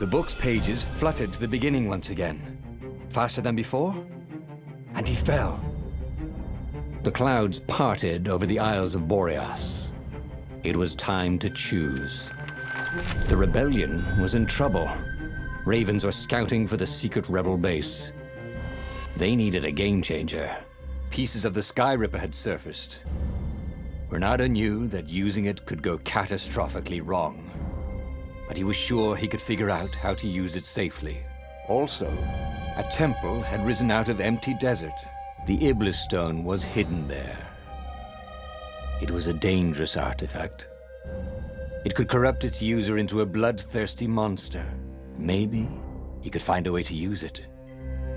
The book's pages fluttered to the beginning once again. Faster than before, and he fell. The clouds parted over the Isles of Boreas. It was time to choose. The rebellion was in trouble. Ravens were scouting for the secret rebel base. They needed a game changer. Pieces of the Skyripper had surfaced. Bernardo knew that using it could go catastrophically wrong, but he was sure he could figure out how to use it safely. Also, a temple had risen out of empty desert. The Iblis Stone was hidden there. It was a dangerous artifact. It could corrupt its user into a bloodthirsty monster. Maybe he could find a way to use it,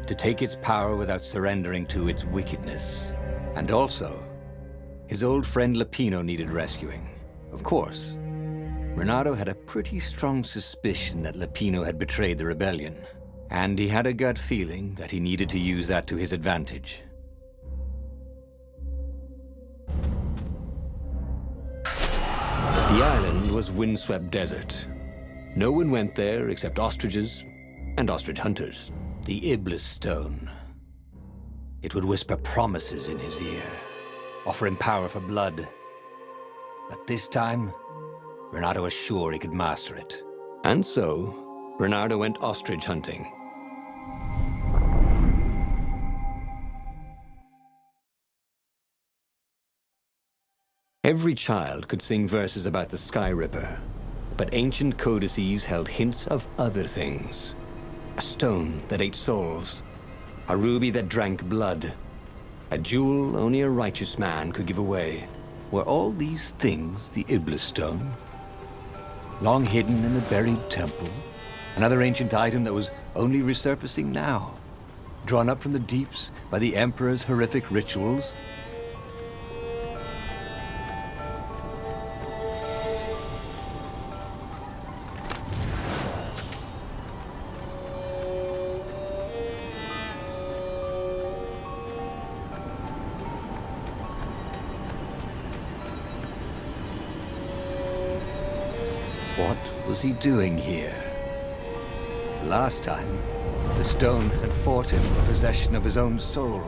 to take its power without surrendering to its wickedness. And also, his old friend Lupino needed rescuing. Of course, Bernardo had a pretty strong suspicion that Lupino had betrayed the rebellion, and he had a gut feeling that he needed to use that to his advantage. The island was windswept desert. No one went there except ostriches and ostrich hunters. The Iblis Stone. It would whisper promises in his ear, offer him power for blood. But this time, Bernardo was sure he could master it. And so, Bernardo went ostrich hunting. Every child could sing verses about the Skyripper, but ancient codices held hints of other things. A stone that ate souls, a ruby that drank blood, a jewel only a righteous man could give away. Were all these things the Iblis Stone? Long hidden in a buried temple, another ancient item that was only resurfacing now, drawn up from the deeps by the Emperor's horrific rituals? What was he doing here? Last time, the stone had fought him for possession of his own soul.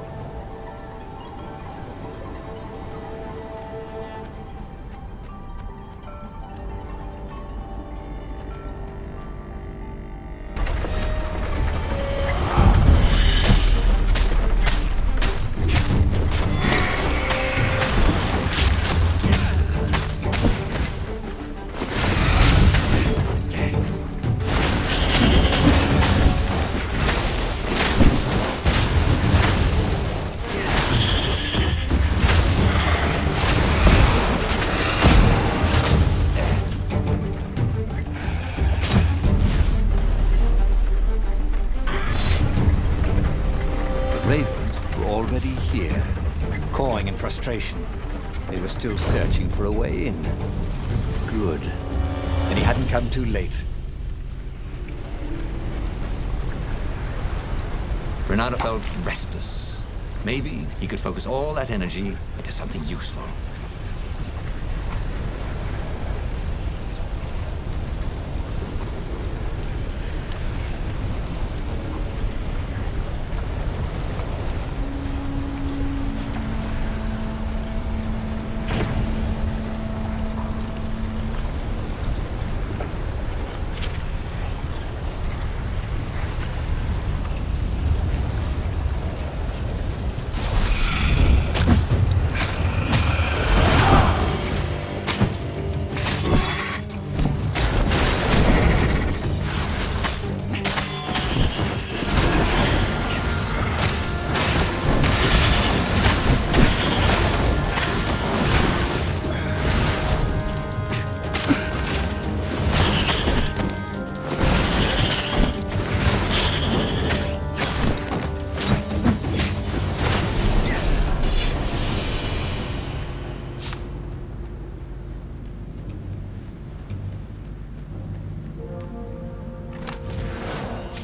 Cawing in frustration. They were still searching for a way in. Good. And he hadn't come too late. Bernardo felt restless. Maybe he could focus all that energy into something useful.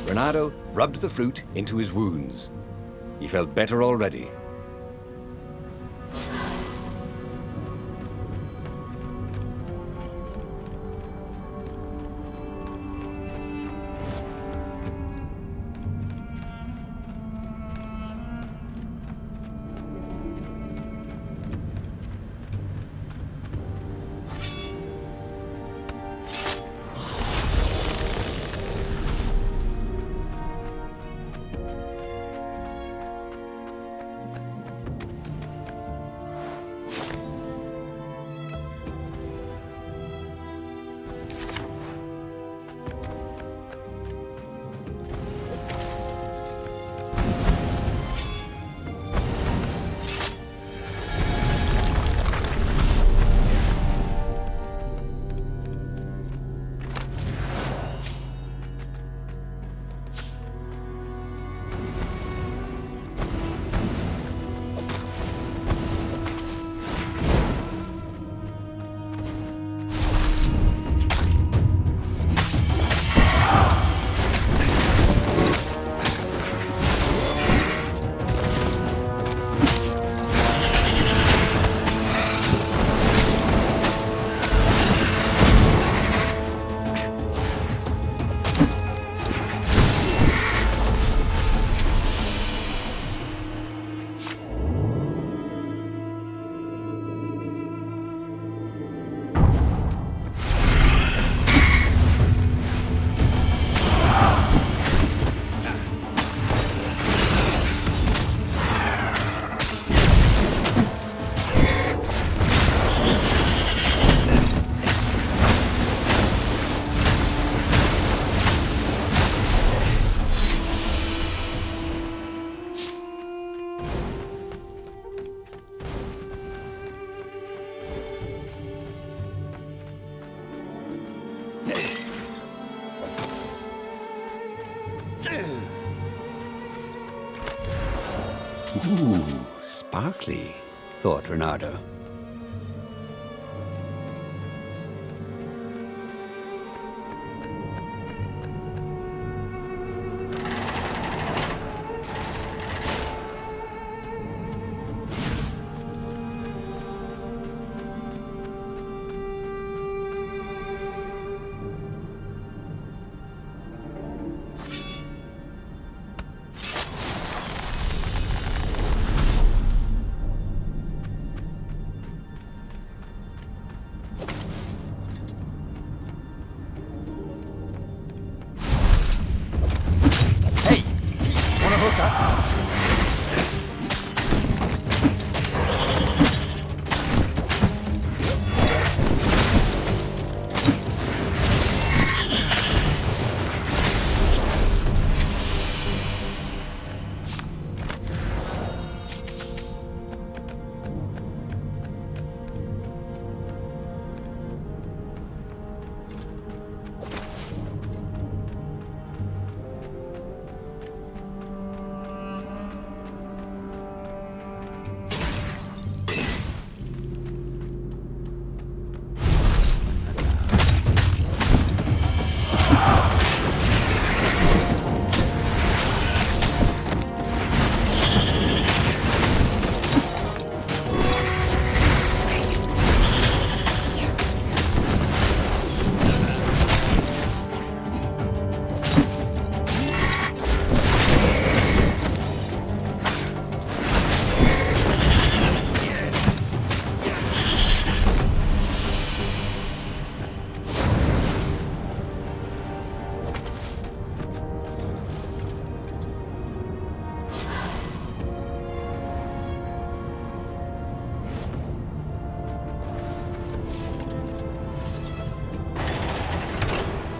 Bernardo rubbed the fruit into his wounds. He felt better already. Ooh, sparkly, thought Renato.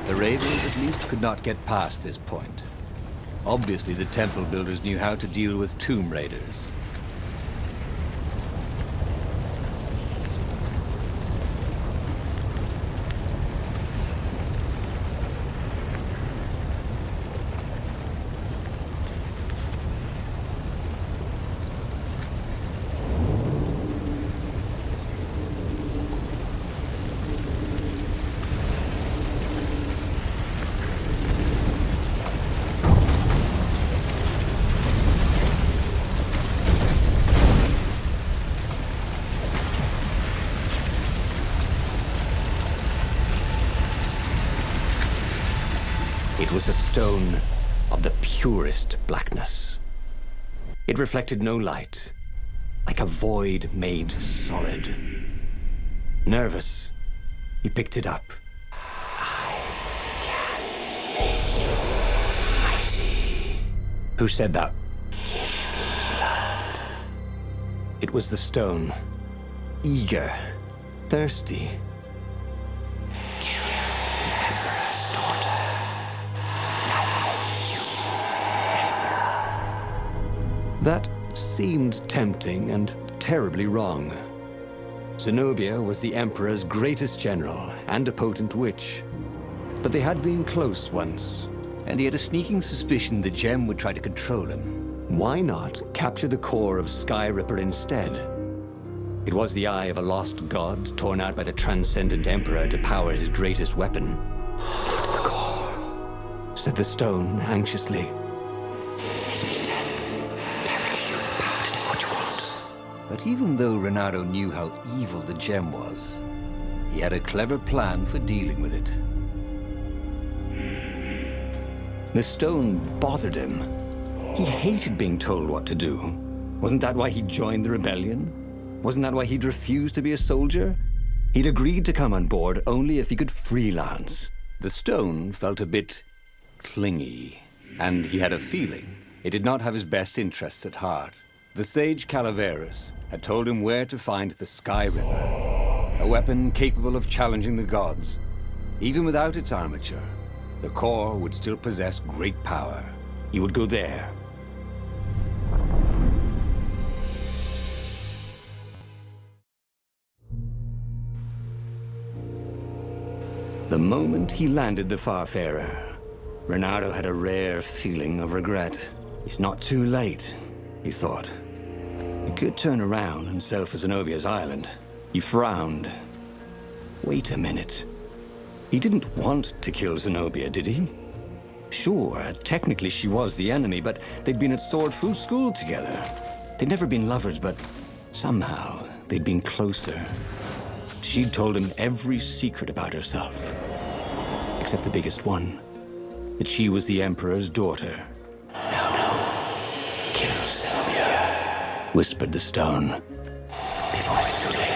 The Ravens at least could not get past this point. Obviously, the temple builders knew how to deal with tomb raiders. It was a stone of the purest blackness. It reflected no light, like a void made solid. Nervous, he picked it up. I can make you mighty. Who said that? Give me blood. It was the stone, eager, thirsty. That seemed tempting and terribly wrong. Zenobia was the Emperor's greatest general and a potent witch. But they had been close once, and he had a sneaking suspicion the gem would try to control him. Why not capture the core of Skyripper instead? It was the eye of a lost god torn out by the transcendent Emperor to power his greatest weapon. Not the core, said the stone anxiously. But even though Renato knew how evil the gem was, he had a clever plan for dealing with it. The stone bothered him. He hated being told what to do. Wasn't that why he joined the rebellion? Wasn't that why he'd refused to be a soldier? He'd agreed to come on board only if he could freelance. The stone felt a bit clingy, and he had a feeling it did not have his best interests at heart. The sage Calaveras had told him where to find the Skyripper, a weapon capable of challenging the gods. Even without its armature, the core would still possess great power. He would go there. The moment he landed the Farfarer, Renato had a rare feeling of regret. It's not too late, he thought. He could turn around and sail for Zenobia's island. He frowned. Wait a minute. He didn't want to kill Zenobia, did he? Sure, technically she was the enemy, but they'd been at Sword Food School together. They'd never been lovers, but somehow they'd been closer. She'd told him every secret about herself, except the biggest one, that she was the Emperor's daughter. No, kill Zenobia, whispered the stone, before it's too late.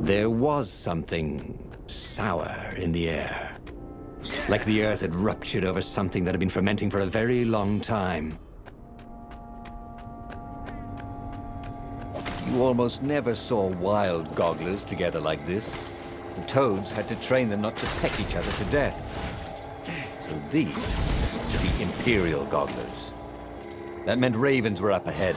There was something sour in the air. Like the earth had ruptured over something that had been fermenting for a very long time. You almost never saw wild gogglers together like this. The toads had to train them not to peck each other to death. So these were the Imperial gogglers. That meant ravens were up ahead.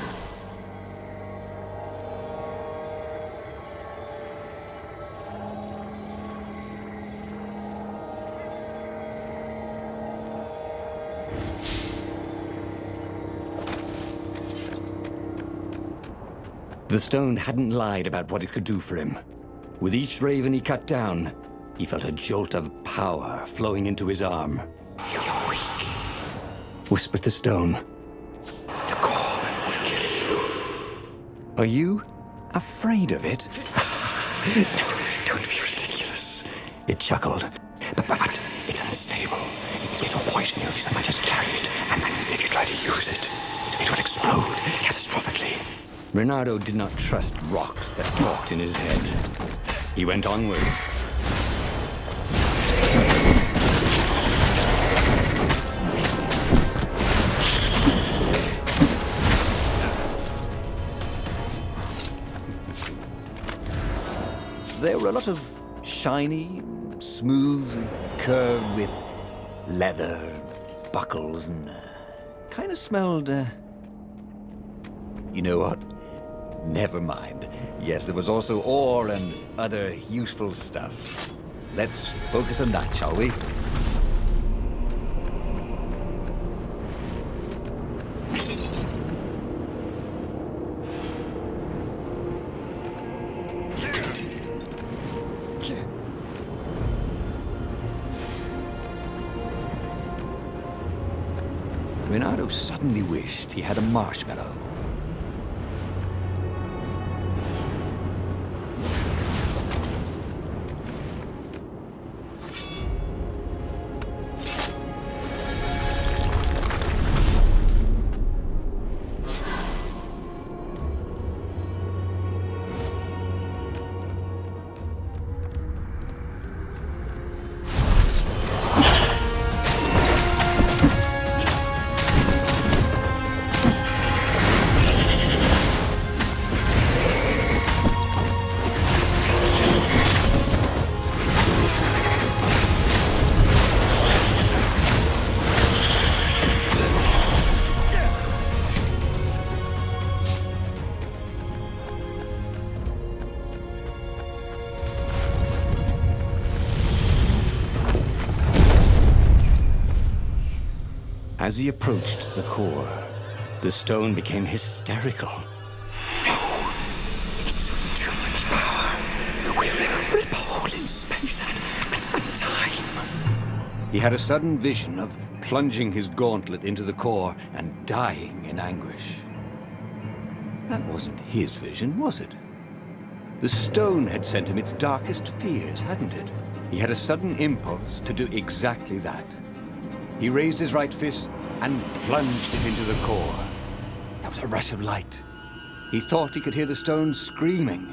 The stone hadn't lied about what it could do for him. With each raven he cut down, he felt a jolt of power flowing into his arm. "You're weak," whispered the stone. "The core will kill you." "Are you afraid of it?" "No, don't be ridiculous," it chuckled. But it's unstable. It will poison you if someone just carry it, and if you try to use it, it will explode catastrophically. Renato did not trust rocks that talked in his head. He went onwards. There were a lot of shiny, smooth, curved with leather, buckles, and kind of smelled, you know what? Never mind. Yes, there was also ore and other useful stuff. Let's focus on that, shall we? Renato suddenly wished he had a marshmallow. As he approached the core, the stone became hysterical. No, it's too much power. We'll rip a hole in space and time. He had a sudden vision of plunging his gauntlet into the core and dying in anguish. That wasn't his vision, was it? The stone had sent him its darkest fears, hadn't it? He had a sudden impulse to do exactly that. He raised his right fist and plunged it into the core. There was a rush of light. He thought he could hear the stone screaming.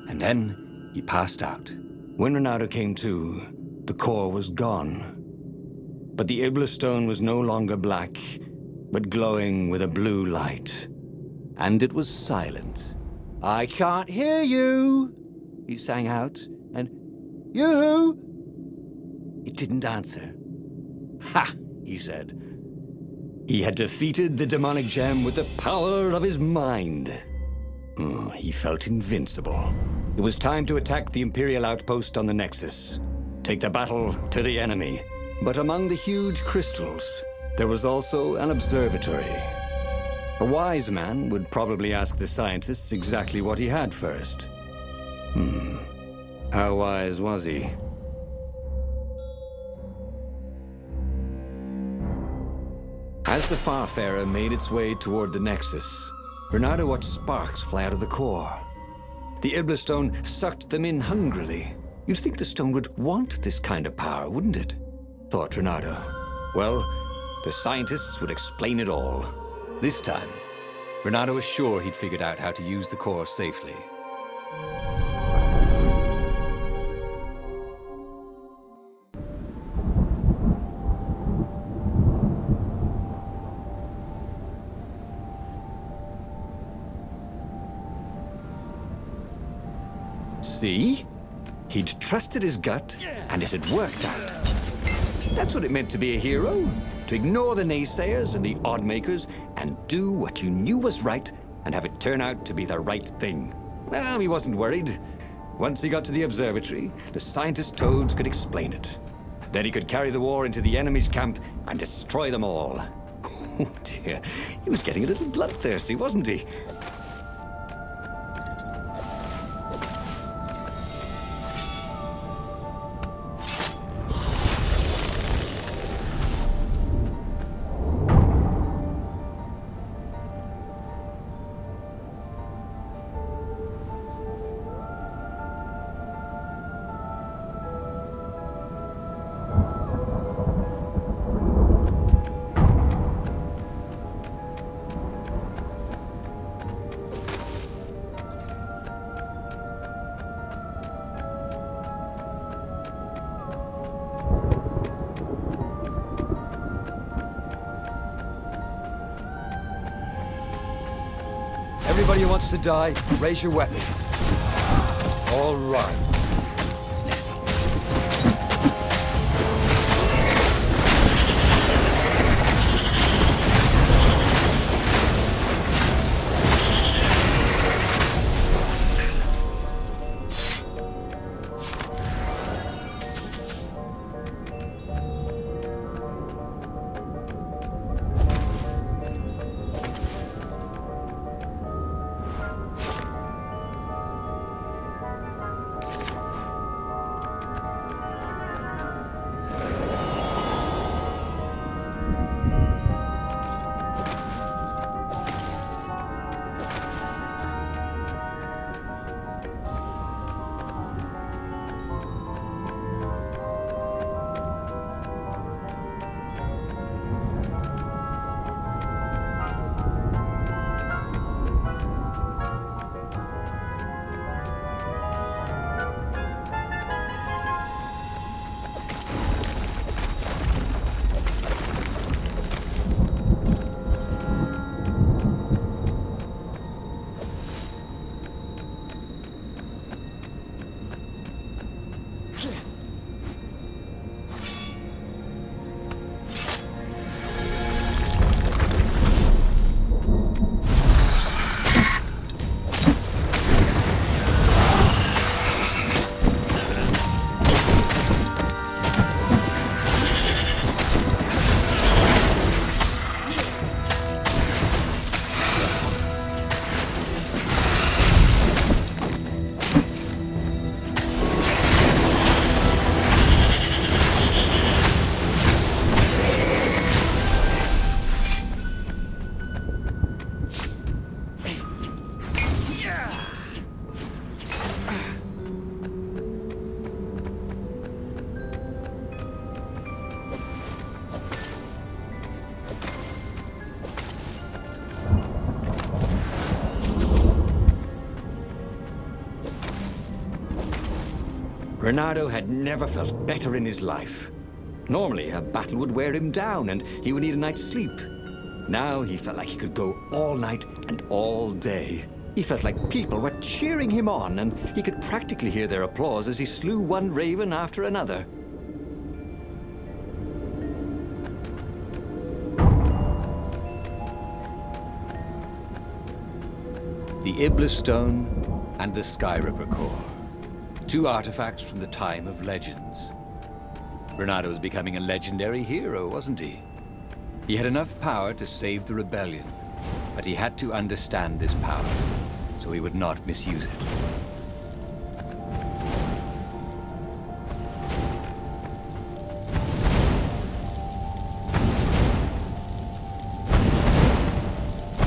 And then he passed out. When Ronaldo came to, the core was gone. But the Iblis Stone was no longer black, but glowing with a blue light. And it was silent. "I can't hear you," he sang out, and "You?" It didn't answer. "Ha!" he said. He had defeated the demonic gem with the power of his mind. He felt invincible. It was time to attack the Imperial outpost on the Nexus. Take the battle to the enemy. But among the huge crystals, there was also an observatory. A wise man would probably ask the scientists exactly what he had first. How wise was he? As the Farfarer made its way toward the Nexus, Bernardo watched sparks fly out of the core. The Iblis Stone sucked them in hungrily. You'd think the stone would want this kind of power, wouldn't it? Thought Bernardo. Well, the scientists would explain it all. This time, Bernardo was sure he'd figured out how to use the core safely. See? He'd trusted his gut, and it had worked out. That's what it meant to be a hero. To ignore the naysayers and the odd-makers, and do what you knew was right, and have it turn out to be the right thing. Well, he wasn't worried. Once he got to the observatory, the scientist toads could explain it. Then he could carry the war into the enemy's camp and destroy them all. Oh dear, he was getting a little bloodthirsty, wasn't he? Everybody who wants to die, raise your weapon. All right. Renato had never felt better in his life. Normally, a battle would wear him down and he would need a night's sleep. Now he felt like he could go all night and all day. He felt like people were cheering him on, and he could practically hear their applause as he slew one raven after another. The Iblis Stone and the Skyripper Core. Two artifacts from the time of legends. Renato was becoming a legendary hero, wasn't he? He had enough power to save the rebellion, but he had to understand this power, so he would not misuse it.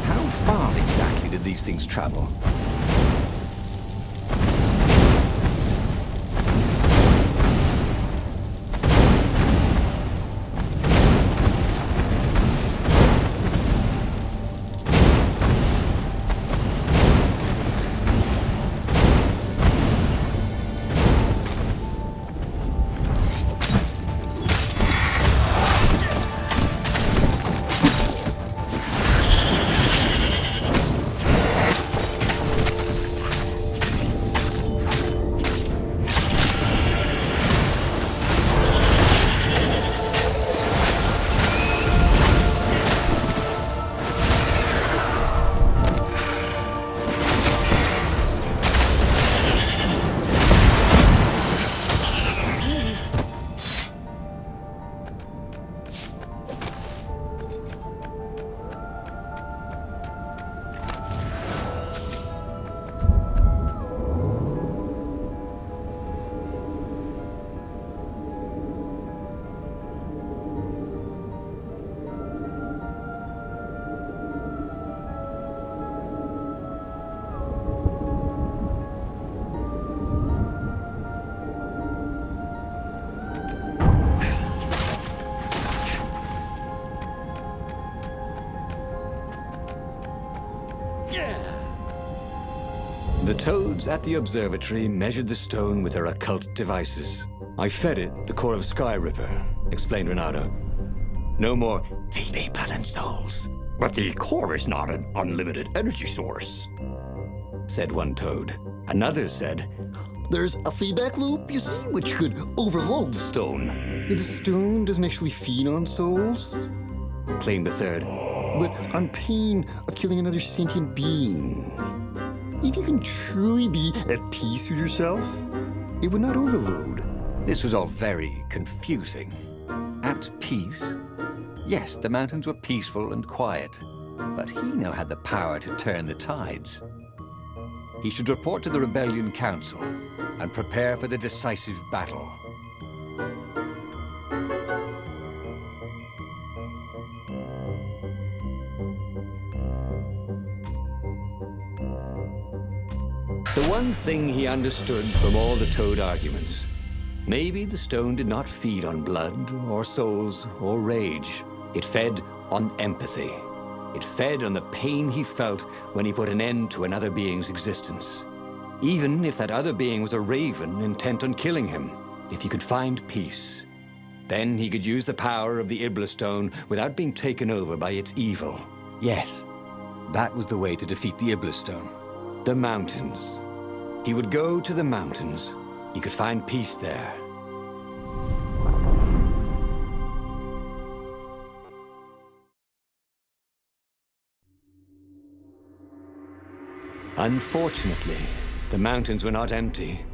How far exactly did these things travel? The toads at the observatory measured the stone with their occult devices. I fed it the core of Skyripper, explained Renato. No more feed blood and souls. But the core is not an unlimited energy source, said one toad. Another said, there's a feedback loop, you see, which could overload the stone. The stone doesn't actually feed on souls, claimed a third, but on pain of killing another sentient being. If you can truly be at peace with yourself, it would not overload. This was all very confusing. At peace? Yes, the mountains were peaceful and quiet, but he now had the power to turn the tides. He should report to the Rebellion Council and prepare for the decisive battle. The one thing he understood from all the toad arguments, maybe the stone did not feed on blood or souls or rage. It fed on empathy. It fed on the pain he felt when he put an end to another being's existence. Even if that other being was a raven intent on killing him, if he could find peace, then he could use the power of the Iblis Stone without being taken over by its evil. Yes, that was the way to defeat the Iblis Stone. The mountains. He would go to the mountains. He could find peace there. Unfortunately, the mountains were not empty.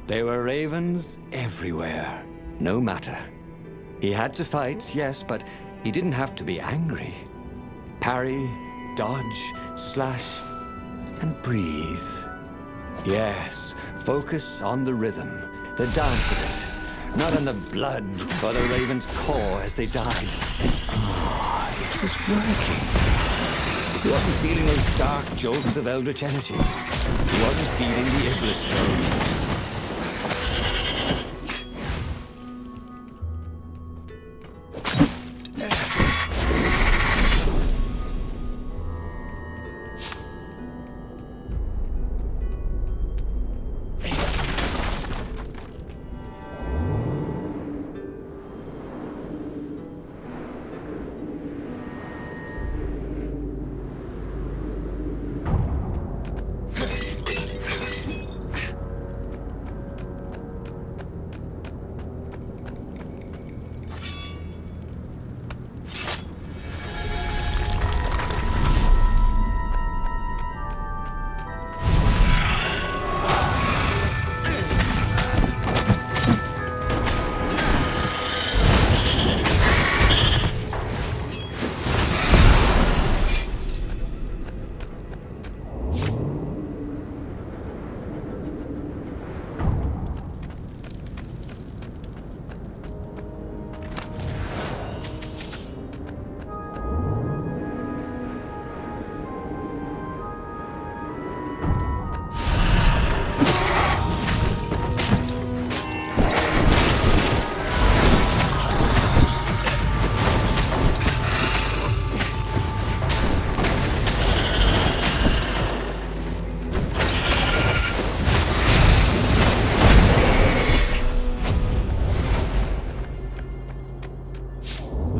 There were ravens everywhere. No matter. He had to fight, yes, but he didn't have to be angry. Parry, dodge, slash, and breathe. Yes, focus on the rhythm, the dance of it, not on the blood or the raven's core as they died. It was working. He wasn't feeling those dark jolts of eldritch energy. He wasn't feeding the Iblis Stone.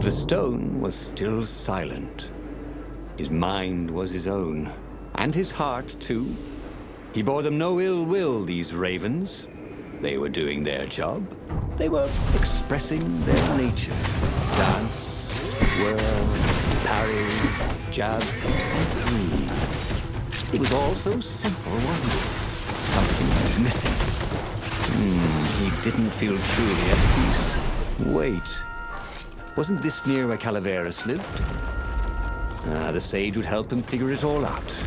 the stone was still silent. His mind was his own, and his heart too. He bore them no ill will, these ravens. They were doing their job. They were expressing their nature. Dance, whirl, parry, jab, and breathe. It was all so simple, wasn't it? Something was missing. He didn't feel truly at peace. Wait. Wasn't this near where Calaveras lived? The sage would help him figure it all out.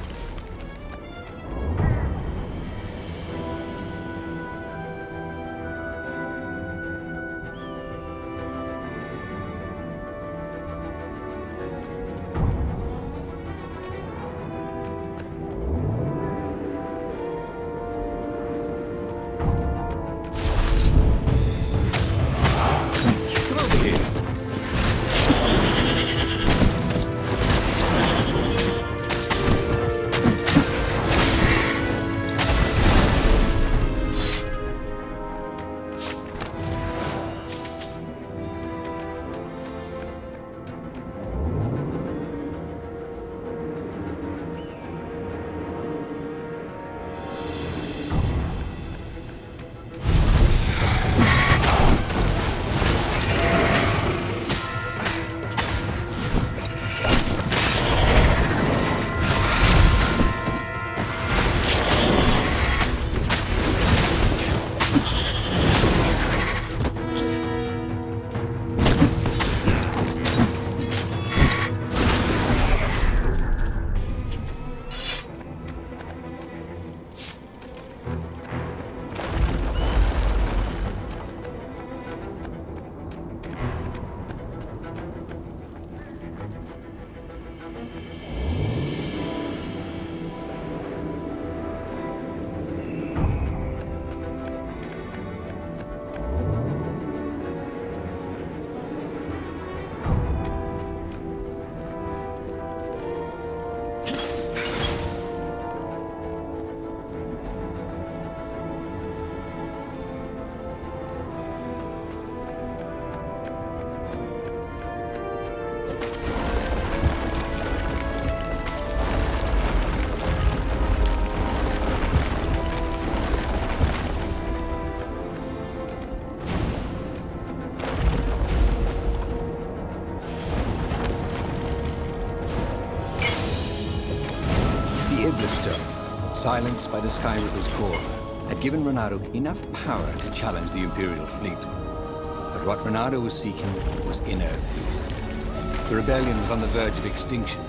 Iblis Stone, silenced by the Skyripper Core, had given Renato enough power to challenge the Imperial fleet. But what Renato was seeking was inner peace. The rebellion was on the verge of extinction,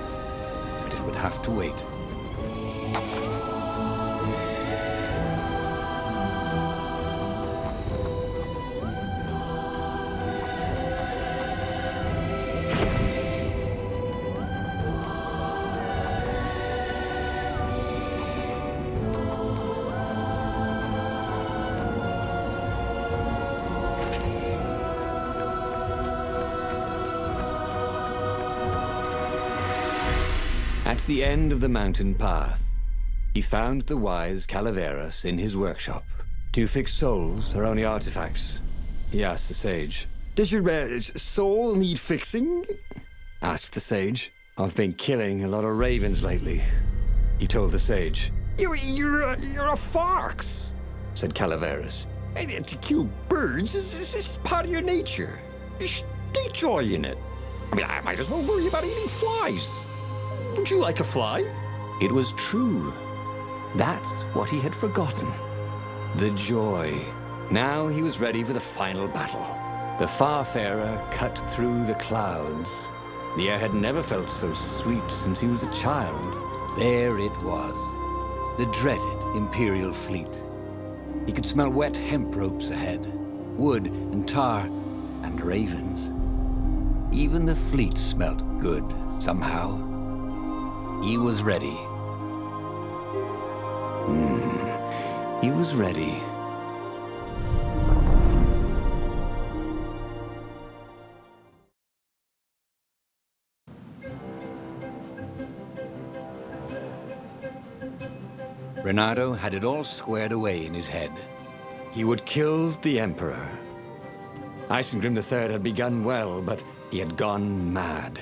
but it would have to wait. At the end of the mountain path, he found the wise Calaveras in his workshop. "Do you fix souls or only artifacts?" he asked the sage. "Does your soul need fixing?" asked the sage. "I've been killing a lot of ravens lately," he told the sage. You're a fox," said Calaveras. "To kill birds is part of your nature. You should take joy in it. I mean, I might as well worry about eating flies. Would you like a fly?" It was true. That's what he had forgotten. The joy. Now he was ready for the final battle. The Farfarer cut through the clouds. The air had never felt so sweet since he was a child. There it was. The dreaded Imperial fleet. He could smell wet hemp ropes ahead, wood and tar, and ravens. Even the fleet smelt good, somehow. He was ready. He was ready. Renato had it all squared away in his head. He would kill the Emperor. Isengrim III had begun well, but he had gone mad.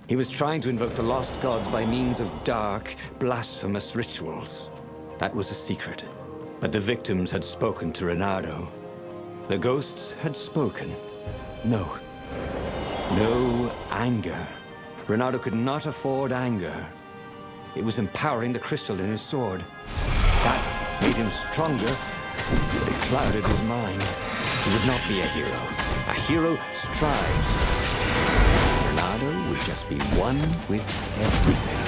He was trying to invoke the lost gods by means of dark, blasphemous rituals. That was a secret. But the victims had spoken to Reynardo. The ghosts had spoken. No anger. Reynardo could not afford anger. It was empowering the crystal in his sword. That made him stronger, but it clouded his mind. He would not be a hero. A hero strives. Reynardo would just be one with everything.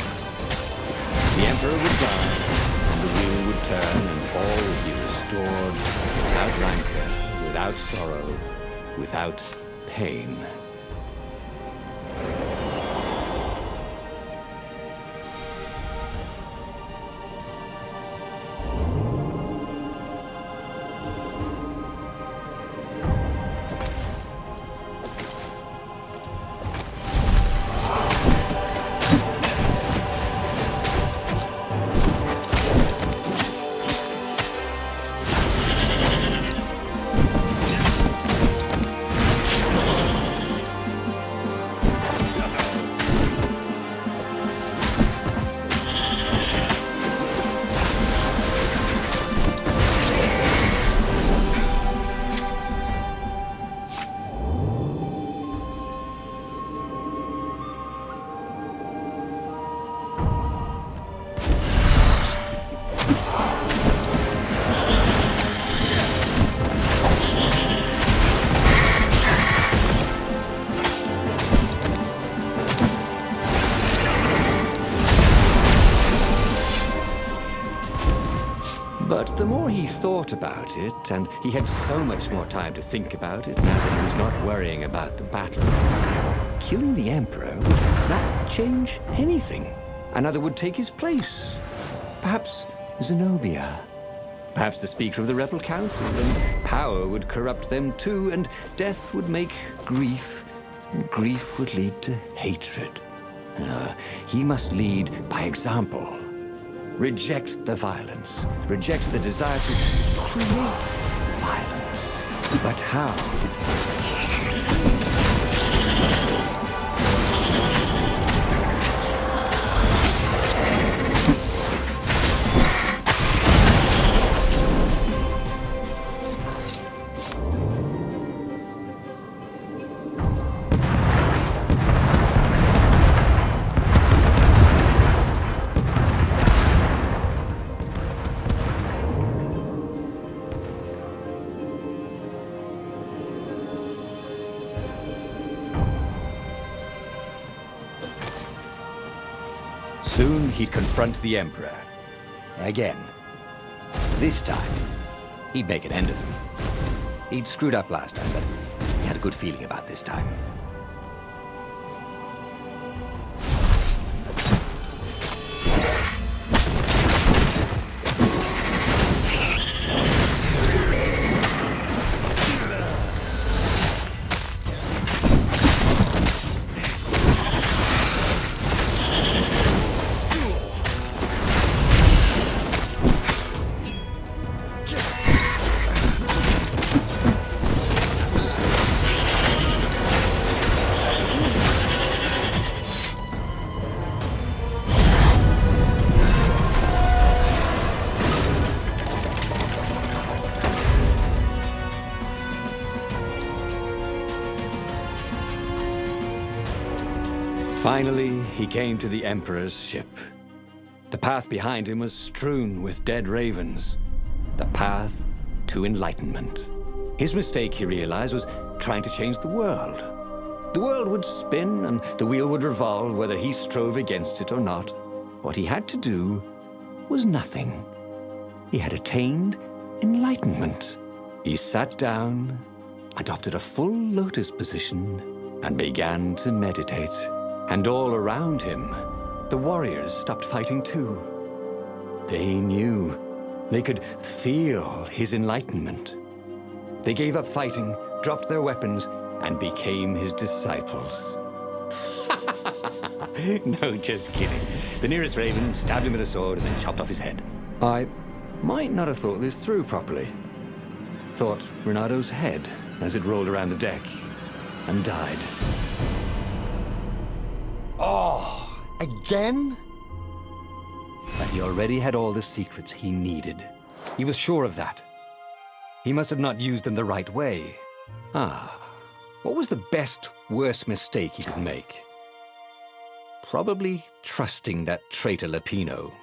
The Emperor would die, and the wheel would turn, and all would be restored without rancor, without sorrow, without pain. But the more he thought about it, and he had so much more time to think about it now that he was not worrying about the battle, killing the Emperor would not change anything. Another would take his place. Perhaps Zenobia. Perhaps the Speaker of the Rebel Council, and power would corrupt them too, and death would make grief, and grief would lead to hatred. He must lead by example. Reject the violence. Reject the desire to create violence. But how? Soon he'd confront the Emperor. Again. This time, he'd make an end of him. He'd screwed up last time, but he had a good feeling about this time. Finally, he came to the Emperor's ship. The path behind him was strewn with dead ravens. The path to enlightenment. His mistake, he realized, was trying to change the world. The world would spin and the wheel would revolve whether he strove against it or not. What he had to do was nothing. He had attained enlightenment. He sat down, adopted a full lotus position, and began to meditate. And all around him, the warriors stopped fighting too. They knew. They could feel his enlightenment. They gave up fighting, dropped their weapons, and became his disciples. No, just kidding. The nearest raven stabbed him with a sword and then chopped off his head. I might not have thought this through properly. Thought Reynardo's head as it rolled around the deck and died. Oh, again? But he already had all the secrets he needed. He was sure of that. He must have not used them the right way. What was the best, worst mistake he could make? Probably trusting that traitor Lapino.